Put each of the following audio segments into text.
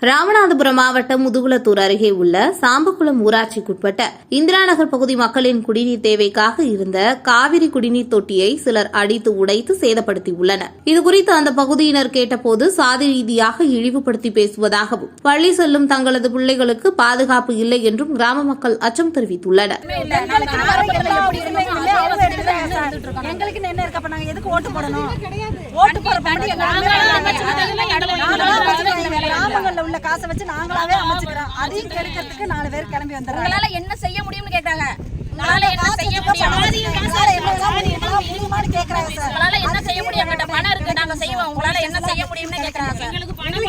ராமநாதபுரம் மாவட்டம் முதுகுளத்தூர் அருகே உள்ள சாம்பக்குளம் ஊராட்சிக்குட்பட்ட இந்திரா நகர் பகுதி மக்களின் குடிநீர் தேவைக்காக இருந்த காவிரி குடிநீர் தொட்டியை சிலர் அடித்து உடைத்து சேதப்படுத்தியுள்ளனர். இதுகுறித்து அந்த பகுதியினர் கேட்டபோது சாதி ரீதியாக இழிவுபடுத்தி பேசுவதாகவும் பள்ளி செல்லும் தங்களது பிள்ளைகளுக்கு பாதுகாப்பு இல்லை என்றும் கிராம மக்கள் அச்சம் தெரிவித்துள்ளனர். உள்ள காசை வச்சு நாங்களாவே அமைச்சுக்கிறோம். அதையும் கெடுக்கிறதுக்கு 4 பேர் கிளம்பி வந்துடுறாங்க. உங்களால என்ன செய்ய முடியும்னு கேக்குறாங்க. உங்களால என்ன செய்ய முடியும்? உங்களால என்ன செய்ய முடியும்? என்கிட்ட பணம் இருக்கு, நாங்க செய்வோம். உங்களால என்ன செய்ய முடியும்னு கேக்குறாங்க.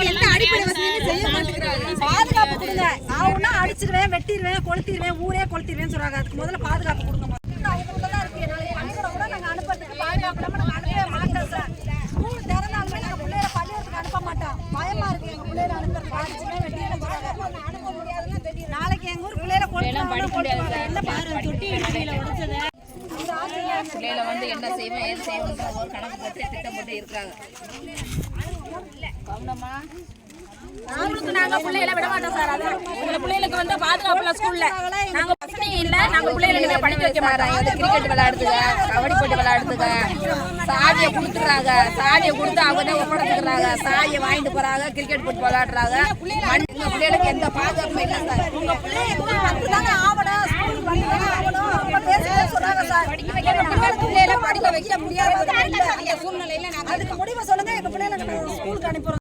என்ன அடிப்படை வசதியும் செய்ய மாட்டேங்கிறாங்க. பாதுகாப்பு கொடுங்க. ஆவுன்னா அடிச்சிடுவேன், வெட்டிடுவேன், கொளுத்திடுவேன், ஊரே கொளுத்திடுவேன்னு சொல்றாங்க. அதுக்கு முதல்ல பாதுகாப்பு கொடுங்க. அவங்களுக்குதான் இருக்கு. நாளைக்கு கூட நாங்க அனுப்புறதுக்கு பாதுகாப்பு இல்லாம நாங்க அனுப்பவே மாட்டோம் சார். ஸ்கூல் திறந்தாலுமே நாங்க பிள்ளைகளை பள்ளிக்கூடத்துக்கு அனுப்ப மாட்டோம். பயமா இருக்கு எங்க பிள்ளைகளை அனுப்புறதுக்கு. அடிச்சுமே வெட்டிடுவேன் சொல்றாங்க. அனுப்ப முடியாதுன்னா தெரியும். நாளைக்கு எங்க ஊர் பிள்ளைகளை கொளுத்துறாங்க. என்ன பாரு தொட்டி இடியில உடைச்சது. பிள்ளைகளை வந்து என்ன செய்வோம், ஏன் செய்வோம் ஒரு கணக்கு போட்டு திட்டம் போட்டு இருக்காங்க. கவனமா நாங்களுக்கு நாங்க பிள்ளைகளை விட மாட்டோம் சார். அது எங்க பிள்ளைகளுக்கு வந்து பாதுகாப்புல ஸ்கூல்ல நாங்க வசதி இல்ல. நாங்க பிள்ளைகளை படிக்க வைக்க மாட்டோம். கிரிக்கெட் விளையாடுதுங்க, கபடி போட்டி விளையாடுதுங்க. சாதியை கொடுத்துறாங்க. சாதியை கொடுத்து அவங்க ஒப்படைச்சுக்கிறாங்க. சாதியை வாங்கிட்டு போறாங்க, கிரிக்கெட் போட்டு விளையாடுறாங்க. எங்க பிள்ளைகளுக்கு எந்த பாதுகாப்பும் இல்லை சார். உங்க பிள்ளைங்க ஆவணும், ஸ்கூல் பண்ணிதான் ஆகணும். ரொம்ப பேசுறேன்னு சொல்றாங்க சார். பிள்ளைகளை படிக்க வைக்க முடியாத சூழ்நிலையில அதுக்கு முடிவை சொல்லுங்க. எங்க பிள்ளைகளை ஸ்கூலுக்கு அனுப்புறோம்.